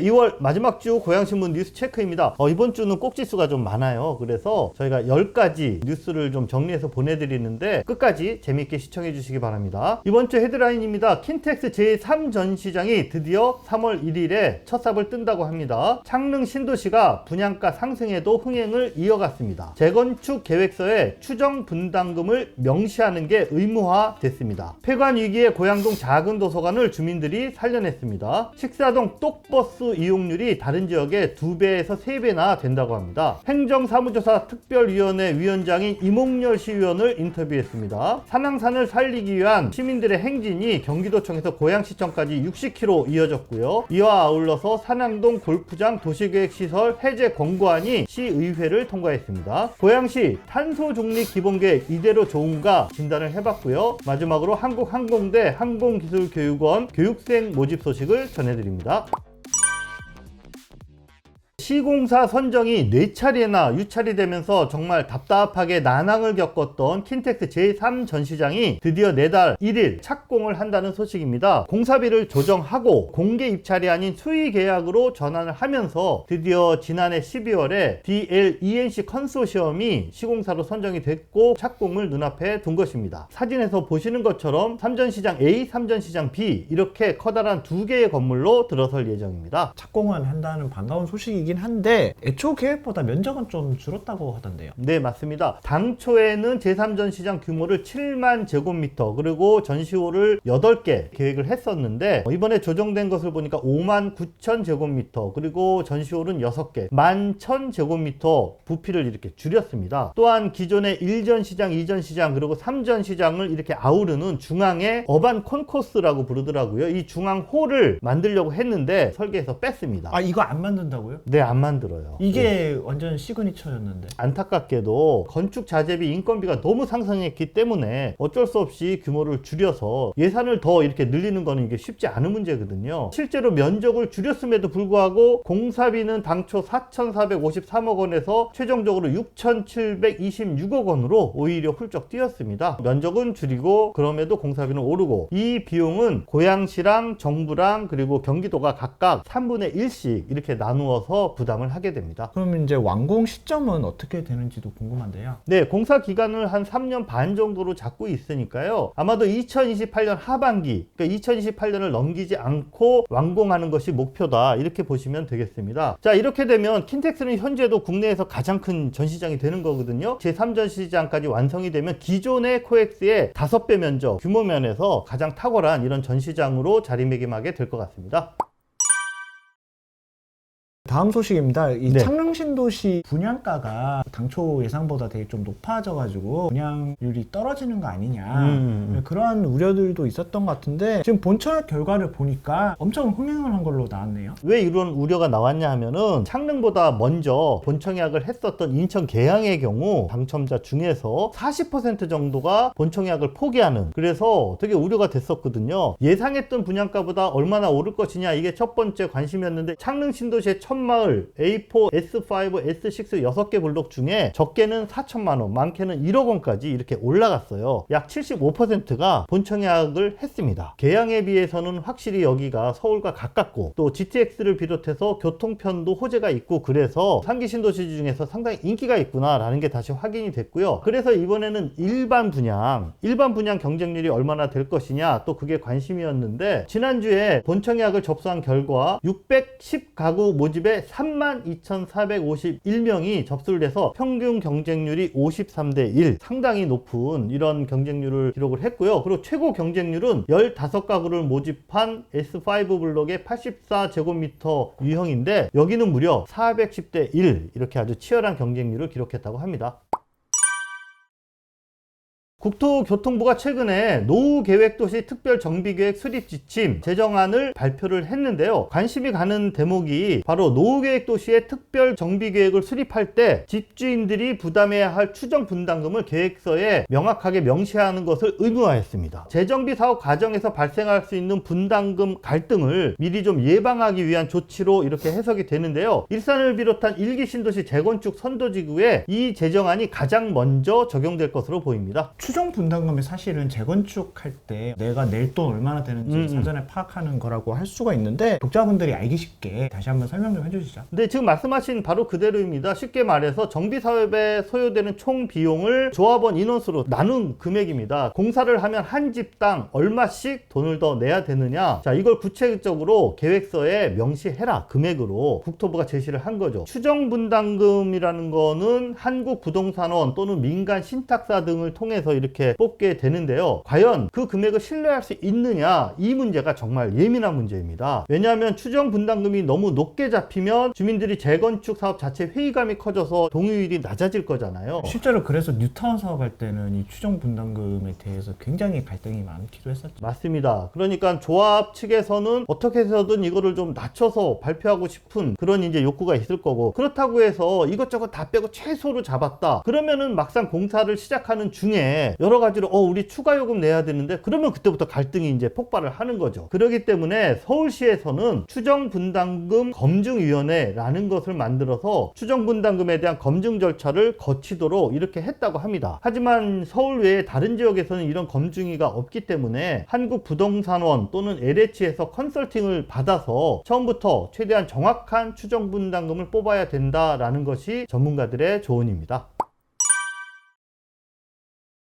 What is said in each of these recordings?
2월 마지막 주 고양신문 뉴스 체크입니다. 이번 주는 꼭지수가 좀 많아요. 그래서 저희가 10가지 뉴스를 좀 정리해서 보내드리는데 끝까지 재미있게 시청해 주시기 바랍니다. 이번 주 헤드라인입니다. 킨텍스 제3전시장이 드디어 3월 1일에 첫 삽을 뜬다고 합니다. 창릉 신도시가 분양가 상승에도 흥행을 이어갔습니다. 재건축 계획서에 추정 분담금을 명시하는 게 의무화됐습니다. 폐관 위기의 고양동 작은 도서관을 주민들이 살려냈습니다. 식사동 똑버스 이용률이 다른 지역의 2배에서 3배나 된다고 합니다. 행정사무조사 특별위원회 위원장인 이몽열 시의원을 인터뷰했습니다. 산왕산을 살리기 위한 시민들의 행진이 경기도청에서 고양시청까지 60km 이어졌고요. 이와 아울러서 산왕동 골프장 도시계획시설 해제 권고안이 시의회를 통과했습니다. 고양시 탄소중립 기본계획 이대로 좋은가 진단을 해봤고요. 마지막으로 한국항공대 항공기술교육원 교육생 모집 소식을 전해드립니다. 시공사 선정이 4차례나 유찰이 되면서 정말 답답하게 난항을 겪었던 킨텍스 제3전시장이 드디어 내달 1일 착공을 한다는 소식입니다. 공사비를 조정하고 공개 입찰이 아닌 수의 계약으로 전환을 하면서 드디어 지난해 12월에 DLENC 컨소시엄이 시공사로 선정이 됐고 착공을 눈앞에 둔 것입니다. 사진에서 보시는 것처럼 3전시장 A, 3전시장 B 이렇게 커다란 2개의 건물로 들어설 예정입니다. 착공은 한다는 반가운 소식이긴 한데 애초 계획보다 면적은 좀 줄었다고 하던데요. 네, 맞습니다. 당초에는 제3전시장 규모를 7만 제곱미터 그리고 전시홀을 8개 계획을 했었는데 이번에 조정된 것을 보니까 5만 9천 제곱미터 그리고 전시홀은 6개 11,000 제곱미터 부피를 이렇게 줄였습니다. 또한 기존의 1전시장, 2전시장 그리고 3전시장을 이렇게 아우르는 중앙에 어반 콘코스라고 부르더라고요. 이 중앙홀을 만들려고 했는데 설계에서 뺐습니다. 아, 이거 안 만든다고요? 네, 안 만들어요. 이게 네. 완전 시그니처였는데. 안타깝게도 건축 자재비 인건비가 너무 상승했기 때문에 어쩔 수 없이 규모를 줄여서 예산을 더 이렇게 늘리는 거는 이게 쉽지 않은 문제거든요. 실제로 면적을 줄였음에도 불구하고 공사비는 당초 4,453억 원에서 최종적으로 6,726억 원으로 오히려 훌쩍 뛰었습니다. 면적은 줄이고 그럼에도 공사비는 오르고 이 비용은 고양시랑 정부랑 그리고 경기도가 각각 3분의 1씩 이렇게 나누어서 부담을 하게 됩니다. 그럼 이제 완공 시점은 어떻게 되는지도 궁금한데요. 네, 공사 기간을 한 3년 반 정도로 잡고 있으니까요. 아마도 2028년 하반기, 그러니까 2028년을 넘기지 않고 완공하는 것이 목표다. 이렇게 보시면 되겠습니다. 자, 이렇게 되면 킨텍스는 현재도 국내에서 가장 큰 전시장이 되는 거거든요. 제3전시장까지 완성이 되면 기존의 코엑스의 5배 면적, 규모 면에서 가장 탁월한 이런 전시장으로 자리매김하게 될 것 같습니다. 다음 소식입니다. 이 네. 창릉 신도시 분양가가 당초 예상보다 되게 좀 높아져가지고 분양률이 떨어지는 거 아니냐 그런 우려들도 있었던 것 같은데 지금 본청약 결과를 보니까 엄청 흥행을 한 걸로 나왔네요. 왜 이런 우려가 나왔냐 하면은 창릉보다 먼저 본청약을 했었던 인천 계양의 경우 당첨자 중에서 40% 정도가 본청약을 포기하는 그래서 되게 우려가 됐었거든요. 예상했던 분양가보다 얼마나 오를 것이냐 이게 첫 번째 관심이었는데 창릉 신도시의 천마을 A4, S5, S6 6개 블록 중에 적게는 4천만 원, 많게는 1억 원까지 이렇게 올라갔어요. 약 75%가 본청약을 했습니다. 계양에 비해서는 확실히 여기가 서울과 가깝고 또 GTX를 비롯해서 교통편도 호재가 있고 그래서 3기 신도시 중에서 상당히 인기가 있구나 라는 게 다시 확인이 됐고요. 그래서 이번에는 일반 분양 경쟁률이 얼마나 될 것이냐 또 그게 관심이었는데 지난주에 본청약을 접수한 결과 610가구 모집에 32,451명이 접수를 해서 평균 경쟁률이 53대 1 상당히 높은 이런 경쟁률을 기록을 했고요. 그리고 최고 경쟁률은 15가구를 모집한 S5 블록의 84제곱미터 유형인데 여기는 무려 410대 1 이렇게 아주 치열한 경쟁률을 기록했다고 합니다. 국토교통부가 최근에 노후계획도시 특별정비계획 수립지침 제정안을 발표를 했는데요. 관심이 가는 대목이 바로 노후계획도시의 특별정비계획을 수립할 때 집주인들이 부담해야 할 추정분담금을 계획서에 명확하게 명시하는 것을 의무화했습니다. 재정비 사업 과정에서 발생할 수 있는 분담금 갈등을 미리 좀 예방하기 위한 조치로 이렇게 해석이 되는데요. 일산을 비롯한 1기 신도시 재건축 선도지구에 이 제정안이 가장 먼저 적용될 것으로 보입니다. 추정 분담금이 사실은 재건축할 때 내가 낼 돈 얼마나 되는지 사전에 파악하는 거라고 할 수가 있는데 독자분들이 알기 쉽게 다시 한번 설명 좀 해주시죠. 네, 지금 말씀하신 바로 그대로입니다. 쉽게 말해서 정비사업에 소요되는 총 비용을 조합원 인원수로 나눈 금액입니다. 공사를 하면 한 집당 얼마씩 돈을 더 내야 되느냐, 자, 이걸 구체적으로 계획서에 명시해라 금액으로 국토부가 제시를 한 거죠. 추정분담금이라는 거는 한국부동산원 또는 민간 신탁사 등을 통해서 이렇게 뽑게 되는데요. 과연 그 금액을 신뢰할 수 있느냐, 이 문제가 정말 예민한 문제입니다. 왜냐하면 추정분담금이 너무 높게 잡히면 주민들이 재건축 사업 자체 회의감이 커져서 동의율이 낮아질 거잖아요. 실제로 그래서 뉴타운 사업할 때는 이 추정 분담금에 대해서 굉장히 갈등이 많기도 했었죠. 맞습니다. 그러니까 조합 측에서는 어떻게 해서든 이거를 좀 낮춰서 발표하고 싶은 그런 이제 욕구가 있을 거고, 그렇다고 해서 이것저것 다 빼고 최소로 잡았다 그러면은 막상 공사를 시작하는 중에 여러 가지로 우리 추가 요금 내야 되는데, 그러면 그때부터 갈등이 이제 폭발을 하는 거죠. 그렇기 때문에 서울시에서는 추정분담금 검증위원회라는 것을 만들어서 추정분담금에 대한 검증 절차를 거치도록 이렇게 했다고 합니다. 하지만 서울 외에 다른 지역에서는 이런 검증위가 없기 때문에 한국부동산원 또는 LH에서 컨설팅을 받아서 처음부터 최대한 정확한 추정분담금을 뽑아야 된다라는 것이 전문가들의 조언입니다.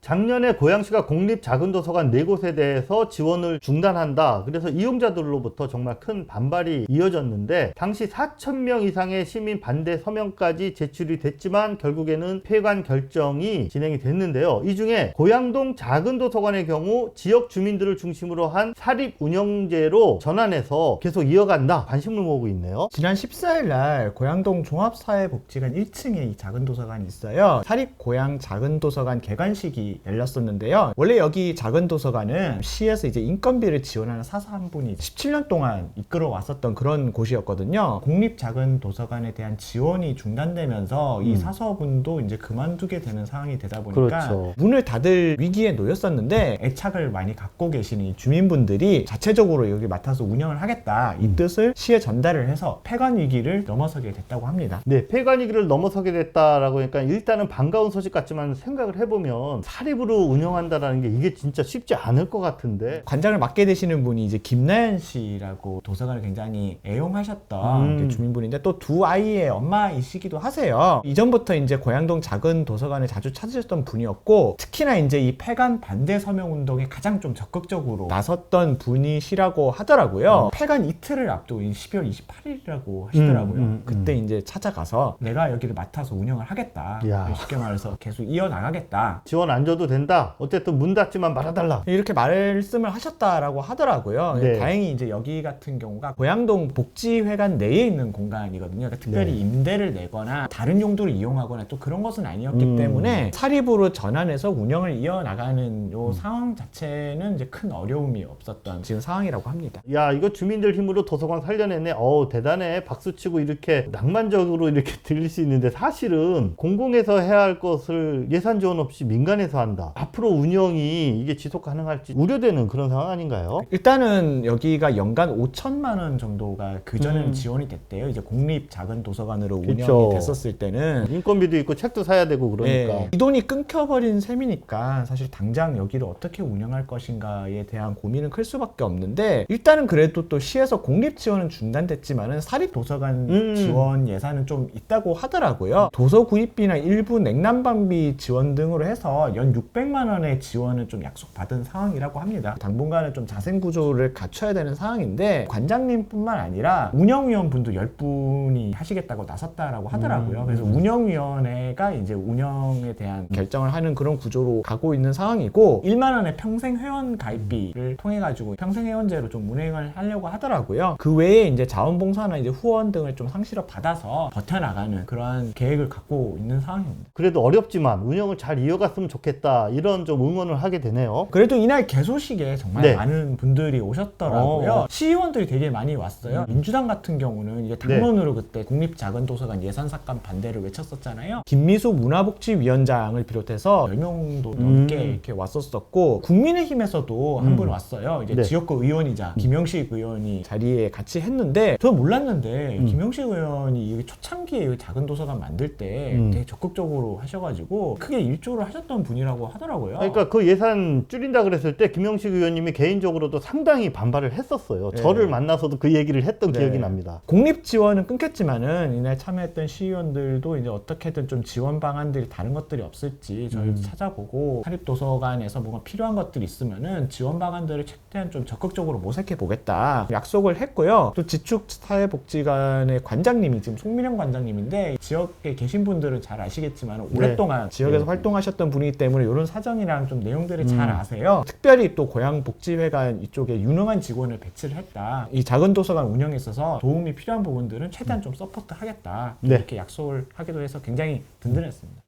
작년에 고양시가 공립 작은도서관 4곳에 대해서 지원을 중단한다. 그래서 이용자들로부터 정말 큰 반발이 이어졌는데, 당시 4,000명 이상의 시민 반대 서명까지 제출이 됐지만 결국에는 폐관 결정이 진행이 됐는데요. 이 중에 고양동 작은도서관의 경우 지역 주민들을 중심으로 한 사립 운영제로 전환해서 계속 이어간다. 관심을 모으고 있네요. 지난 14일 날 고양동 종합사회복지관 1층에 이 작은도서관이 있어요. 사립고양 작은도서관 개관식이 열렸었는데요. 원래 여기 작은도서관은 시에서 이제 인건비를 지원하는 사서 한 분이 17년 동안 이끌어 왔었던 그런 곳이었거든요. 공립 작은도서관에 대한 지원이 중단되면서 이 사서분도 이제 그만두게 되는 상황이 되다 보니까 그렇죠. 문을 닫을 위기에 놓였었는데, 애착을 많이 갖고 계시는 이 주민분들이 자체적으로 여기 맡아서 운영을 하겠다, 이 뜻을 시에 전달을 해서 폐관 위기를 넘어서게 됐다고 합니다. 네, 폐관 위기를 넘어서게 됐다라고 하니까 일단은 반가운 소식 같지만, 생각을 해보면 사립으로 운영한다라는 게 이게 진짜 쉽지 않을 것 같은데, 관장을 맡게 되시는 분이 이제 김나연 씨라고 도서관을 굉장히 애용하셨던 이제 주민분인데, 또 두 아이의 엄마이시기도 하세요. 이전부터 이제 고양동 작은 도서관을 자주 찾으셨던 분이었고, 특히나 이제 이 폐관 반대 서명 운동에 가장 좀 적극적으로 나섰던 분이시라고 하더라고요. 폐관 이틀을 앞두고 12월 28일이라고 하시더라고요. 그때 이제 찾아가서 내가 여기를 맡아서 운영을 하겠다. 이야. 쉽게 말해서 계속 이어나가겠다. 지원 안 줘도 된다. 어쨌든 문 닫지만 말아달라. 이렇게 말씀을 하셨다라고 하더라고요. 네. 다행히 이제 여기 같은 경우가 고양동 복지회관 내에 있는 공간이거든요. 그러니까 특별히 네. 임대를 내거나 다른 용도를 이용하거나 또 그런 것은 아니었기 때문에 사립으로 전환해서 운영을 이어나가는 요 상황 자체는 이제 큰 어려움이 없었던 지금 상황이라고 합니다. 야, 이거 주민들 힘으로 도서관 살려냈네. 대단해. 박수치고 이렇게 낭만적으로 이렇게 들릴 수 있는데, 사실은 공공에서 해야 할 것을 예산 지원 없이 민간에서 한다. 앞으로 운영이 이게 지속 가능할지 우려되는 그런 상황 아닌가요? 일단은 여기가 연간 5천만 원 정도가 그전에는 지원이 됐대요. 이제 공립 작은 도서관으로 운영이 그쵸. 됐었을 때는. 인건비도 있고 책도 사야 되고 그러니까. 네, 이 돈이 끊겨버린 셈이니까 사실 당장 여기를 어떻게 운영할 것인가에 대한 고민은 클 수밖에 없는데, 일단은 그래도 또 시에서 공립 지원은 중단됐지만은 사립 도서관 지원 예산은 좀 있다고 하더라고요. 도서 구입비나 일부 냉난방비 지원 등으로 해서 연 600만 원의 지원을 좀 약속받은 상황이라고 합니다. 당분간은 좀 자생 구조를 갖춰야 되는 상황인데, 관장님뿐만 아니라 운영위원분도 10분이 하시겠다고 나섰다라고 하더라고요. 그래서 운영위원회가 이제 운영에 대한 결정을 하는 그런 구조로 가고 있는 상황이고, 1만 원의 평생 회원 가입비를 통해 가지고 평생 회원제로 좀 운행을 하려고 하더라고요. 그 외에 이제 자원봉사나 이제 후원 등을 좀 상시로 받아서 버텨나가는 그러한 계획을 갖고 있는 상황입니다. 그래도 어렵지만 운영을 잘 이어갔으면 좋겠다, 이런 좀 응원을 하게 되네요. 그래도 이날 개소식에 정말 네. 많은 분들이 오셨더라고요. 시의원들이 되게 많이 왔어요. 민주당 같은 경우는 이제 당론으로 그때 공립작은도서관 예산삭감 반대를 외쳤었잖아요. 김미수 문화복지위원장을 비롯해서 10명도 넘게 이렇게 왔었었고, 국민의힘에서도 한 분 왔어요. 이제 네. 지역구 의원이자 김영식 의원이 자리에 같이 했는데, 저는 몰랐는데 김영식 의원이 여기 초창기에 작은 도서관 만들 때 되게 적극적으로 하셔가지고 크게 일조를 하셨던 분이었어요. 아니라고 하더라고요. 그러니까 그 예산 줄인다 그랬을 때 김영식 의원님이 개인적으로도 상당히 반발을 했었어요. 네. 저를 만나서도 그 얘기를 했던 네. 기억이 납니다. 공립 지원은 끊겼지만은 이날 참여했던 시의원들도 이제 어떻게든 좀 지원 방안들이 다른 것들이 없을지 저희도 찾아보고 사립도서관에서 뭔가 필요한 것들이 있으면은 지원 방안들을 최대한 좀 적극적으로 모색해 보겠다 약속을 했고요. 또 지축사회복지관의 관장님이 지금 송민영 관장님인데 지역에 계신 분들은 잘 아시겠지만 오랫동안 지역에서 활동하셨던 분이기 때문에 이런 사정이랑 좀 내용들을 잘 아세요. 특별히 또 고양복지회관 이쪽에 유능한 직원을 배치를 했다. 이 작은 도서관 운영에 있어서 도움이 필요한 부분들은 최대한 좀 서포트 하겠다. 네. 이렇게 약속을 하기도 해서 굉장히 든든했습니다.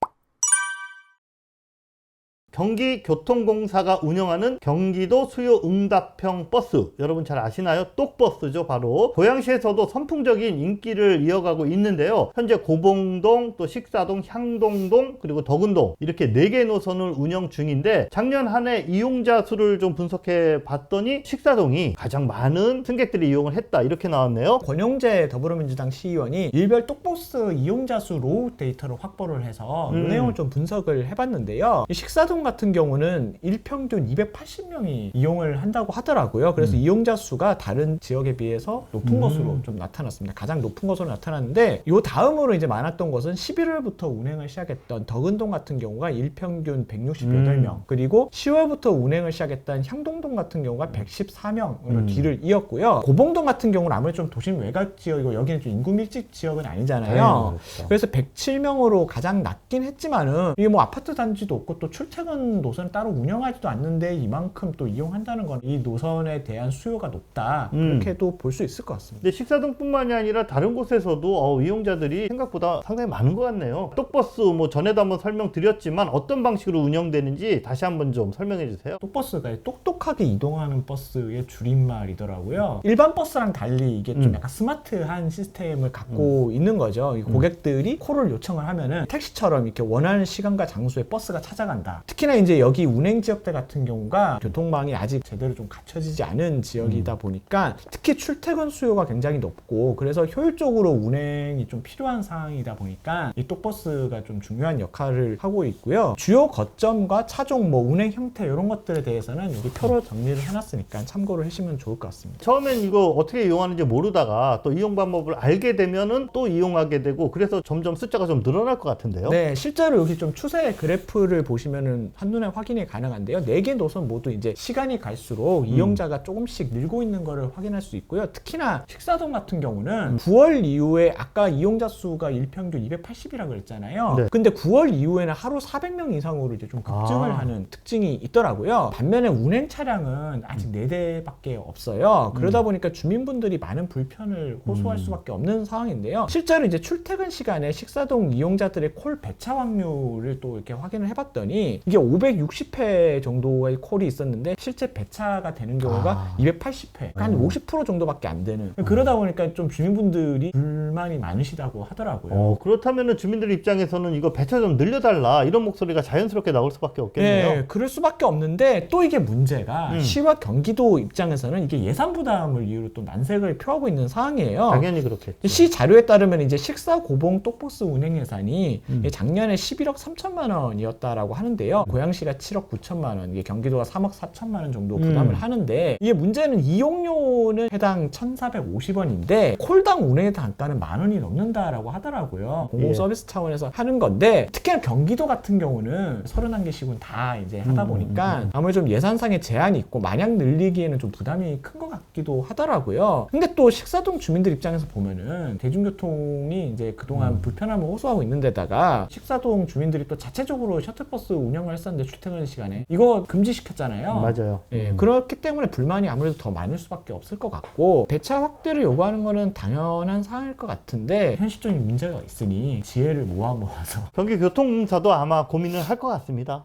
경기교통공사가 운영하는 경기도 수요응답형 버스, 여러분 잘 아시나요? 똑버스죠. 바로 고양시에서도 선풍적인 인기를 이어가고 있는데요. 현재 고봉동, 또 식사동, 향동동, 그리고 덕은동 이렇게 4개 노선을 운영 중인데 작년 한 해 이용자 수를 좀 분석해 봤더니 식사동이 가장 많은 승객들이 이용을 했다 이렇게 나왔네요. 권영재 더불어민주당 시의원이 일별 똑버스 이용자 수 로우 데이터를 확보를 해서 이 내용을 좀 분석을 해봤는데요. 이 식사동 같은 경우는 일평균 280명이 이용을 한다고 하더라고요. 그래서 이용자 수가 다른 지역에 비해서 높은 것으로 좀 나타났습니다. 가장 높은 것으로 나타났는데 요 다음으로 이제 많았던 것은 11월부터 운행을 시작했던 덕은동 같은 경우가 일평균 168명 그리고 10월부터 운행을 시작했던 향동동 같은 경우가 114명으로 뒤를 이었고요. 고봉동 같은 경우는 아무래도 좀 도심 외곽 지역이고 여기는 좀 인구 밀집 지역은 아니잖아요. 그렇죠. 그래서 107명으로 가장 낮긴 했지만은 이게 뭐 아파트 단지도 없고 또 출퇴근 노선 따로 운영하지도 않는데 이만큼 또 이용한다는 건 이 노선에 대한 수요가 높다 그렇게도 볼 수 있을 것 같습니다. 근데 식사동뿐만이 아니라 다른 곳에서도 이용자들이 생각보다 상당히 많은 것 같네요. 똑버스 뭐 전에도 한번 설명드렸지만 어떤 방식으로 운영되는지 다시 한번 좀 설명해 주세요. 똑버스가 똑똑하게 이동하는 버스의 줄임말이더라고요. 일반 버스랑 달리 이게 좀 약간 스마트한 시스템을 갖고 있는 거죠. 이 고객들이 콜을 요청을 하면은 택시처럼 이렇게 원하는 시간과 장소에 버스가 찾아간다. 특히나 이제 여기 운행 지역대 같은 경우가 교통망이 아직 제대로 좀 갖춰지지 않은 지역이다 보니까 특히 출퇴근 수요가 굉장히 높고 그래서 효율적으로 운행이 좀 필요한 상황이다 보니까 이 똑버스가 좀 중요한 역할을 하고 있고요. 주요 거점과 차종, 뭐 운행 형태 이런 것들에 대해서는 여기 표로 정리를 해놨으니까 참고를 하시면 좋을 것 같습니다. 처음엔 이거 어떻게 이용하는지 모르다가 또 이용 방법을 알게 되면은 또 이용하게 되고 그래서 점점 숫자가 좀 늘어날 것 같은데요. 네, 실제로 여기 좀 추세 그래프를 보시면은 한눈에 확인이 가능한데요. 4개 노선 모두 이제 시간이 갈수록 이용자가 조금씩 늘고 있는 거를 확인할 수 있고요. 특히나 식사동 같은 경우는 9월 이후에 아까 이용자 수가 일평균 280이라고 그랬잖아요. 네. 근데 9월 이후에는 하루 400명 이상으로 이제 좀 급증을 하는 특징이 있더라고요. 반면에 운행 차량은 아직 4대밖에 없어요. 그러다 보니까 주민분들이 많은 불편을 호소할 수밖에 없는 상황인데요. 실제로 이제 출퇴근 시간에 식사동 이용자들의 콜 배차 확률을 또 이렇게 확인을 해봤더니 이게 560회 정도의 콜이 있었는데 실제 배차가 되는 경우가 280회, 그러니까 한 50% 정도밖에 안 되는. 그러다 보니까 좀 주민분들이 불만이 많으시다고 하더라고요. 그렇다면은 주민들 입장에서는 이거 배차 좀 늘려달라 이런 목소리가 자연스럽게 나올 수밖에 없겠네요. 네, 그럴 수밖에 없는데 또 이게 문제가 시와 경기도 입장에서는 이게 예산 부담을 이유로 또 난색을 표하고 있는 상황이에요. 당연히 그렇겠죠. 시 자료에 따르면 이제 식사 고봉 똑버스 운행 예산이 작년에 11억 3천만 원이었다라고 하는데요. 고양시가 7억 9천만 원, 이게 경기도가 3억 4천만 원 정도 부담을 하는데 이게 문제는 이용료는 해당 1,450원인데 콜당 운행 단가는 10,000원이 넘는다라고 하더라고요. 공공 서비스 차원에서 하는 건데 특히나 경기도 같은 경우는 31개 시군 다 이제 하다 보니까 아무래도 좀 예산상의 제한이 있고 마냥 늘리기에는 좀 부담이 큰 것 같기도 하더라고요. 근데 또 식사동 주민들 입장에서 보면은 대중교통이 이제 그동안 불편함을 호소하고 있는 데다가 식사동 주민들이 또 자체적으로 셔틀버스 운영을 했었는데 출퇴근 시간에 이거 금지시켰잖아요. 맞아요. 예, 그렇기 때문에 불만이 아무래도 더 많을 수밖에 없을 것 같고 배차 확대를 요구하는 거는 당연한 사항일 것 같은데 현실적인 문제가 있으니 지혜를 모아서 경기교통공사도 아마 고민을 할 것 같습니다.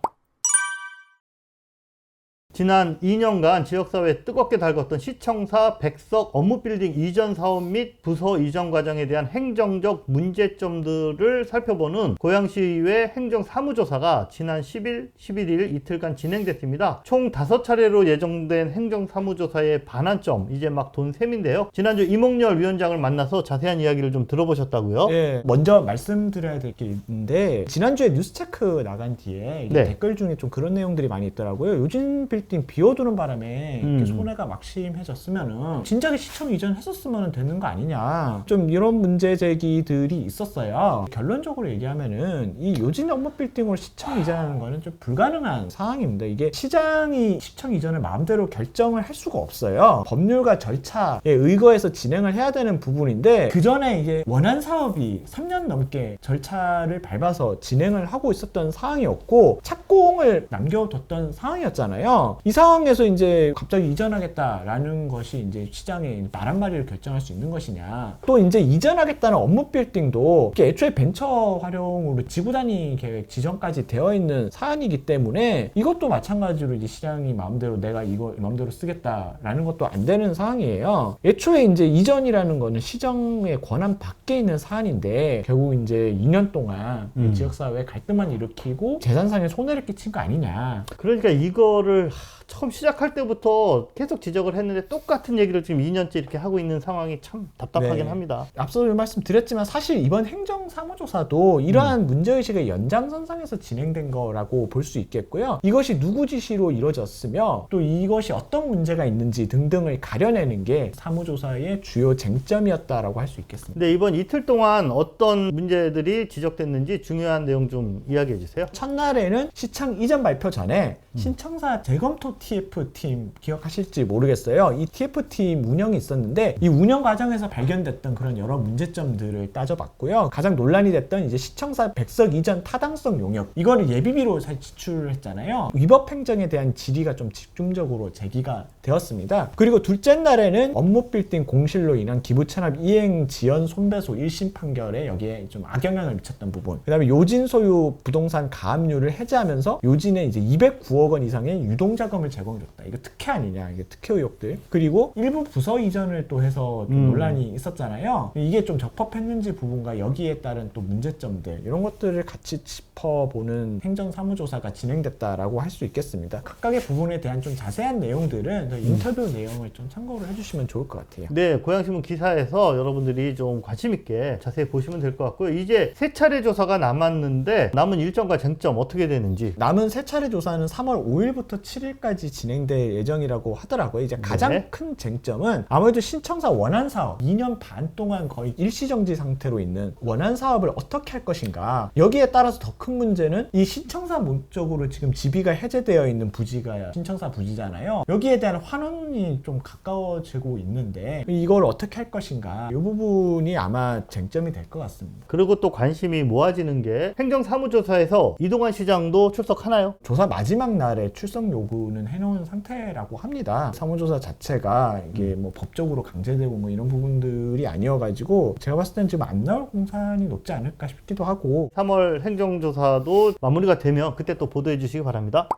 지난 2년간 지역사회에 뜨겁게 달궜던 시청사 백석 업무빌딩 이전 사업 및 부서 이전 과정에 대한 행정적 문제점들을 살펴보는 고양시의회 행정사무조사가 지난 10일, 11일 이틀간 진행됐습니다. 총 5차례로 예정된 행정사무조사의 반환점, 이제 막 돈 셈인데요. 지난주 이몽열 위원장을 만나서 자세한 이야기를 좀 들어보셨다고요? 네, 먼저 말씀드려야 될 게 있는데 지난주에 뉴스체크 나간 뒤에 네. 댓글 중에 좀 그런 내용들이 많이 있더라고요. 요진 빌딩 비워두는 바람에 이렇게 손해가 막심해졌으면은 진작에 시청 이전했었으면 되는 거 아니냐, 좀 이런 문제 제기들이 있었어요. 결론적으로 얘기하면은 이 요진 업무 빌딩으로 시청 이전하는 거는 좀 불가능한 상황입니다. 이게 시장이 시청 이전을 마음대로 결정을 할 수가 없어요. 법률과 절차에 의거해서 진행을 해야 되는 부분인데, 그 전에 이게 원안 사업이 3년 넘게 절차를 밟아서 진행을 하고 있었던 상황이었고 착공을 남겨뒀던 상황이었잖아요. 이 상황에서 이제 갑자기 이전하겠다라는 것이 이제 시장의 말 한마디를 결정할 수 있는 것이냐, 또 이제 이전하겠다는 업무 빌딩도 애초에 벤처 활용으로 지구 단위 계획 지정까지 되어 있는 사안이기 때문에 이것도 마찬가지로 이제 시장이 마음대로 내가 이거 마음대로 쓰겠다라는 것도 안 되는 상황이에요. 애초에 이제 이전이라는 거는 시정의 권한 밖에 있는 사안인데 결국 이제 2년 동안 지역사회에 갈등만 일으키고 재산상의 손해를 끼친 거 아니냐. 그러니까 이거를 처음 시작할 때부터 계속 지적을 했는데 똑같은 얘기를 지금 2년째 이렇게 하고 있는 상황이 참 답답하긴 네. 합니다. 앞서 말씀드렸지만 사실 이번 행정사무조사도 이러한 문제의식의 연장선상에서 진행된 거라고 볼 수 있겠고요. 이것이 누구 지시로 이루어졌으며 또 이것이 어떤 문제가 있는지 등등을 가려내는 게 사무조사의 주요 쟁점이었다라고 할 수 있겠습니다. 근데 이번 이틀 동안 어떤 문제들이 지적됐는지 중요한 내용 좀 이야기해 주세요. 첫날에는 시청 이전 발표 전에 신청사 재검토 TF팀 기억하실지 모르겠어요. 이 TF팀 운영이 있었는데 이 운영 과정에서 발견됐던 그런 여러 문제점들을 따져봤고요. 가장 논란이 됐던 이제 시청사 백석 이전 타당성 용역, 이거를 예비비로 사실 지출을 했잖아요. 위법 행정에 대한 질의가 좀 집중적으로 제기가 되었습니다. 그리고 둘째 날에는 업무 빌딩 공실로 인한 기부 체납 이행 지연 손배소 1심 판결에 여기에 좀 악영향을 미쳤던 부분, 그 다음에 요진 소유 부동산 가압류를 해제하면서 요진에 이제 209억 원 이상의 유동자금을 제공해줬다. 이거 특혜 아니냐, 이게 특혜 의혹들. 그리고 일부 부서 이전을 또 해서 좀 논란이 있었잖아요. 이게 좀 적법했는지 부분과 여기에 따른 또 문제점들, 이런 것들을 같이 짚어보는 행정사무조사가 진행됐다라고 할 수 있겠습니다. 각각의 부분에 대한 좀 자세한 내용들은 인터뷰 내용을 좀 참고를 해주시면 좋을 것 같아요. 네, 고양신문 기사에서 여러분들이 좀 관심 있게 자세히 보시면 될 것 같고요. 이제 3차례 조사가 남았는데 남은 일정과 쟁점 어떻게 되는지. 남은 3차례 조사는 3월 5일부터 7일까지 진행될 예정이라고 하더라고요. 이제 가장 네. 큰 쟁점은 아무래도 신청사 원안 사업 2년 반 동안 거의 일시정지 상태로 있는 원안 사업을 어떻게 할 것인가. 여기에 따라서 더 큰 문제는 이 신청사 목적으로 지금 지비가 해제되어 있는 부지가 신청사 부지잖아요. 여기에 대한 환원이 좀 가까워지고 있는데 이걸 어떻게 할 것인가, 이 부분이 아마 쟁점이 될 것 같습니다. 그리고 또 관심이 모아지는 게 행정사무조사에서 이동환 시장도 출석하나요? 조사 마지막 날에 출석 요구는 해놓은 상태라고 합니다. 사무조사 자체가 이게 뭐 법적으로 강제되고 뭐 이런 부분들이 아니어가지고 제가 봤을 땐 지금 안 나올 공산이 높지 않을까 싶기도 하고. 3월 행정조사도 마무리가 되면 그때 또 보도해 주시기 바랍니다.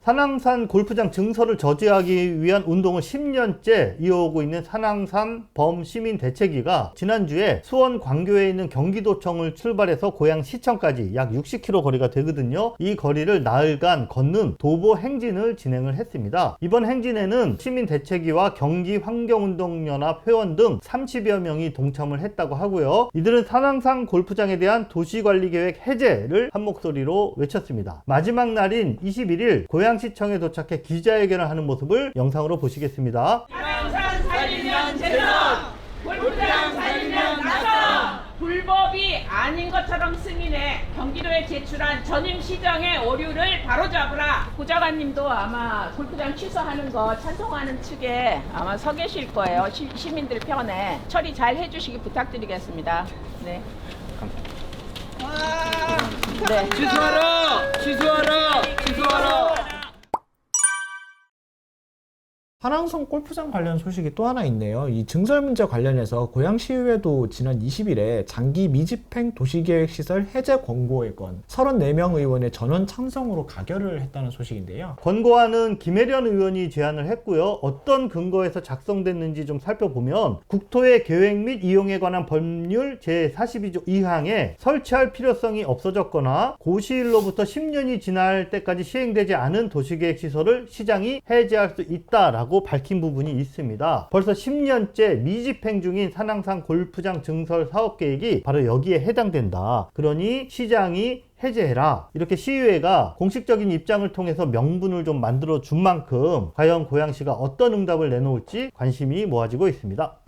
산왕산 골프장 증설을 저지하기 위한 운동을 10년째 이어오고 있는 산왕산 범시민대책위가 지난주에 수원 광교에 있는 경기도청을 출발해서 고양시청까지 약 60km 거리가 되거든요. 이 거리를 나흘간 걷는 도보 행진을 진행을 했습니다. 이번 행진에는 시민대책위와 경기환경운동연합 회원 등 30여 명이 동참을 했다고 하고요. 이들은 산왕산 골프장에 대한 도시관리계획 해제를 한 목소리로 외쳤습니다. 마지막 날인 21일 고양시청에 도착해 기자회견을 하는 모습을 영상으로 보시겠습니다. 산왕산 살리면 재선, 골프장 살리면 나선. 불법이 아닌 것처럼 승인해 경기도에 제출한 전임 시장의 오류를 바로잡으라. 부장관님도 아마 골프장 취소하는 거 찬성하는 측에 아마 서 계실 거예요. 시민들 편에 처리 잘 해주시기 부탁드리겠습니다. 네. 네. 취소하라! 취소하라! 취소하라! 한항성 골프장 관련 소식이 또 하나 있네요. 이 증설 문제 관련해서 고양시의회도 지난 20일에 장기 미집행 도시계획시설 해제 권고에 건 34명 의원의 전원 찬성으로 가결을 했다는 소식인데요. 권고안은 김혜련 의원이 제안을 했고요. 어떤 근거에서 작성됐는지 좀 살펴보면 국토의 계획 및 이용에 관한 법률 제42조 2항에 설치할 필요성이 없어졌거나 고시일로부터 10년이 지날 때까지 시행되지 않은 도시계획 시설을 시장이 해제할 수 있다라고 밝힌 부분이 있습니다. 벌써 10년째 미집행 중인 산항상 골프장 증설 사업계획이 바로 여기에 해당된다. 그러니 시장이 해제해라. 이렇게 시의회가 공식적인 입장을 통해서 명분을 좀 만들어 준 만큼 과연 고양시가 어떤 응답을 내놓을지 관심이 모아지고 있습니다.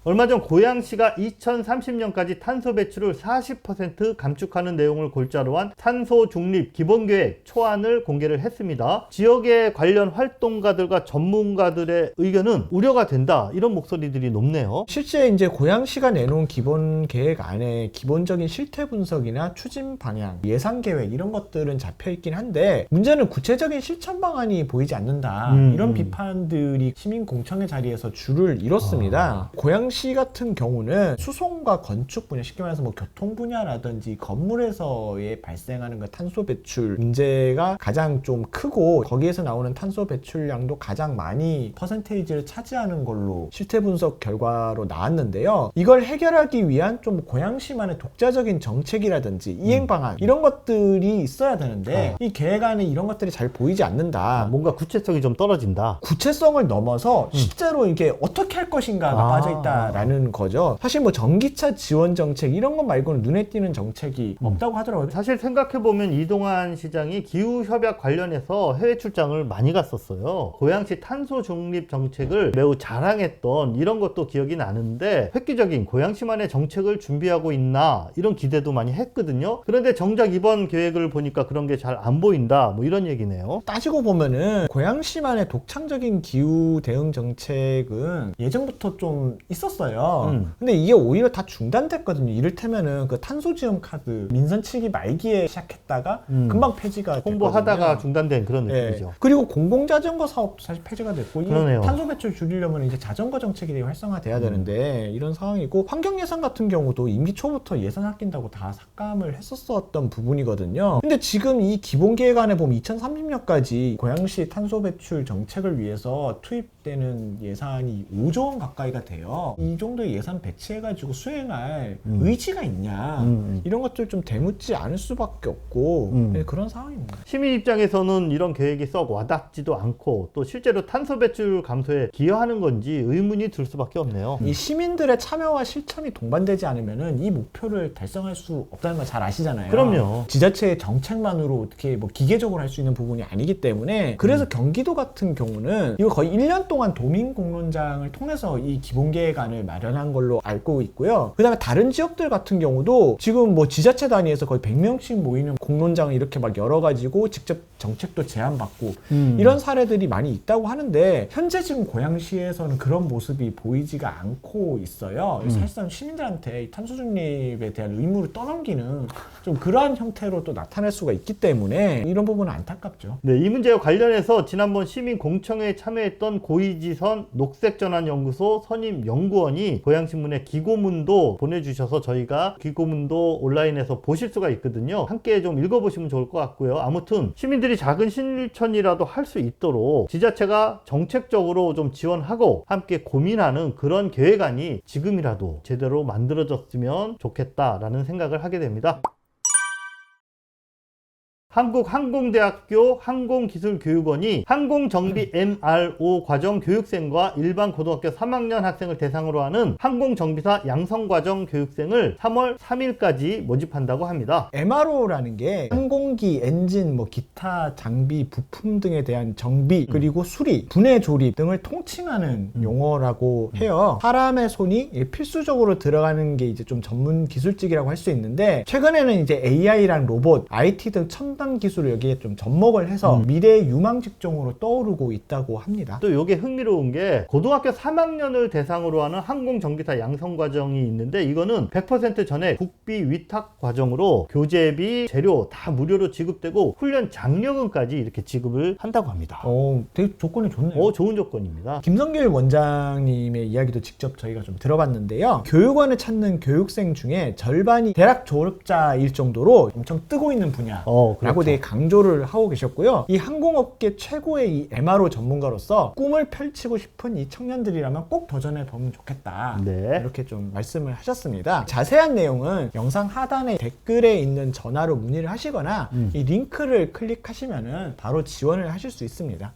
얼마 전 고양시가 2030년까지 탄소 배출을 40% 감축하는 내용을 골자로 한 탄소 중립 기본계획 초안을 공개를 했습니다. 지역의 관련 활동가들과 전문가들의 의견은 우려가 된다. 이런 목소리들이 높네요. 실제 이제 고양시가 내놓은 기본 계획 안에 기본적인 실태 분석이나 추진 방향, 예산 계획 이런 것들은 잡혀 있긴 한데 문제는 구체적인 실천 방안이 보이지 않는다. 이런 비판들이 시민 공청회 자리에서 줄을 이뤘습니다. 고양시 같은 경우는 수송과 건축 분야, 쉽게 말해서 뭐 교통 분야라든지 건물에서의 발생하는 그 탄소 배출 문제가 가장 좀 크고 거기에서 나오는 탄소 배출량도 가장 많이 퍼센테이지를 차지하는 걸로 실태 분석 결과로 나왔는데요. 이걸 해결하기 위한 좀 고양시만의 독자적인 정책이라든지 이행 방안 이런 것들이 있어야 되는데 이 계획 안에 이런 것들이 잘 보이지 않는다. 뭔가 구체성이 좀 떨어진다. 구체성을 넘어서 실제로 이게 어떻게 할 것인가가 빠져있다라는 거죠. 사실 뭐 전기차 지원 정책 이런 것 말고는 눈에 띄는 정책이 없다고 하더라고요. 사실 생각해보면 이동환 시장이 기후협약 관련해서 해외 출장을 많이 갔었어요. 고양시 탄소 중립 정책을 매우 자랑했던 이런 것도 기억이 나는데 획기적인 고양시만의 정책을 준비하고 있나 이런 기대도 많이 했거든요. 그런데 정작 이번 계획을 보니까 그런 게 잘 안 보인다 뭐 이런 얘기네요. 따지고 보면은 고양시만의 독창적인 기후 대응 정책은 예전부터 좀 있었어요. 근데 이게 오히려 다 중단됐거든요. 이를테면은 그 탄소지원 카드 민선 7기 말기에 시작했다가 금방 폐지가 홍보하다가 됐거든요. 중단된 그런 느낌이죠. 그리고 공공자전거 사업도 사실 폐지가 됐고 이 그러네요. 탄소 배출 줄이려면 이제 자전거 정책이 되게 활성화돼야 되는데 이런 상황이고 환경 예산 같은 경우도 임기 초부터 예산 아낀다고 다 삭감을 했었던 부분이거든요. 근데 지금 이 기본 계획안에 보면 2030년까지 고양시 탄소 배출 정책을 위해서 투입되는 예산이 5조 원 가까이가 돼요. 이 정도의 예산 배치해가지고 수행할 의지가 있냐 이런 것들 좀 되묻지 않을 수밖에 없고 그런 상황입니다. 시민 입장에서는 이런 계획이 썩 와닿지도 않고 또 실제로 탄소 배출 감소에 기여하는 건지 의문이 들 수밖에 없네요. 이 시민들의 참여와 실천이 동반되지 않으면은 이 목표를 달성할 수 없다는 걸 잘 아시잖아요. 그럼요. 지자체의 정책만으로 어떻게 뭐 기계적으로 할 수 있는 부분이 아니기 때문에 그래서 경기도 같은 경우는 이거 거의 1년 동안 도민공론장을 통해서 이 기본계획안을 마련한 걸로 알고 있고요. 그 다음에 다른 지역들 같은 경우도 지금 뭐 지자체 단위에서 거의 100명씩 모이는 공론장을 이렇게 막 열어가지고 직접 정책도 제안받고 이런 사례들이 많이 있다고 하는데 현재 지금 고양시에서는 그런 모습이 보이지가 않고 있어요. 사실상 시민들한테 이 탄소 중립에 대한 의무를 떠넘기는 좀 그러한 형태로 또 나타날 수가 있기 때문에 이런 부분은 안타깝죠. 네, 이 문제와 관련해서 지난번 시민 공청회에 참여했던 고이지선 녹색전환연구소 선임 연구원이 고양신문에 기고문도 보내주셔서 저희가 기고문도 온라인에서 보실 수가 있거든요. 함께 좀 읽어보시면 좋을 것 같고요. 아무튼 시민들이 작은 실천이라도 할 수 있도록 지자체가 정책적으로 좀 지원하고 함께 고민하는 그런 계획안이 지금이라도 제대로 만들어졌으면 좋겠다라는 생각을 하게 됩니다. 한국항공대학교 항공기술교육원이 항공정비 MRO 과정 교육생과 일반 고등학교 3학년 학생을 대상으로 하는 항공정비사 양성과정 교육생을 3월 3일까지 모집한다고 합니다. MRO라는 게 항공기, 엔진, 뭐 기타 장비, 부품 등에 대한 정비, 그리고 수리, 분해 조립 등을 통칭하는 용어라고 해요. 사람의 손이 필수적으로 들어가는 게 이제 좀 전문 기술직이라고 할 수 있는데 최근에는 이제 AI랑 로봇, IT 등 첨단 첨단 기술을 여기에 좀 접목을 해서 미래의 유망 직종으로 떠오르고 있다고 합니다. 또 이게 흥미로운 게 고등학교 3학년을 대상으로 하는 항공정비사 양성 과정이 있는데 이거는 100% 전액 국비 위탁 과정으로 교재비, 재료 다 무료로 지급되고 훈련 장려금까지 이렇게 지급을 한다고 합니다. 되게 조건이 좋네요. 좋은 조건입니다. 김성길 원장님의 이야기도 직접 저희가 좀 들어봤는데요. 교육원을 찾는 교육생 중에 절반이 대학 졸업자일 정도로 엄청 뜨고 있는 분야라고 그렇죠. 되게 강조를 하고 계셨고요. 이 항공업계 최고의 이 MRO 전문가로서 꿈을 펼치고 싶은 이 청년들이라면 꼭 도전해 보면 좋겠다. 네. 이렇게 좀 말씀을 하셨습니다. 자세한 내용은 영상 하단에 댓글에 있는 전화로 문의를 하시거나 이 링크를 클릭하시면은 바로 지원을 하실 수 있습니다.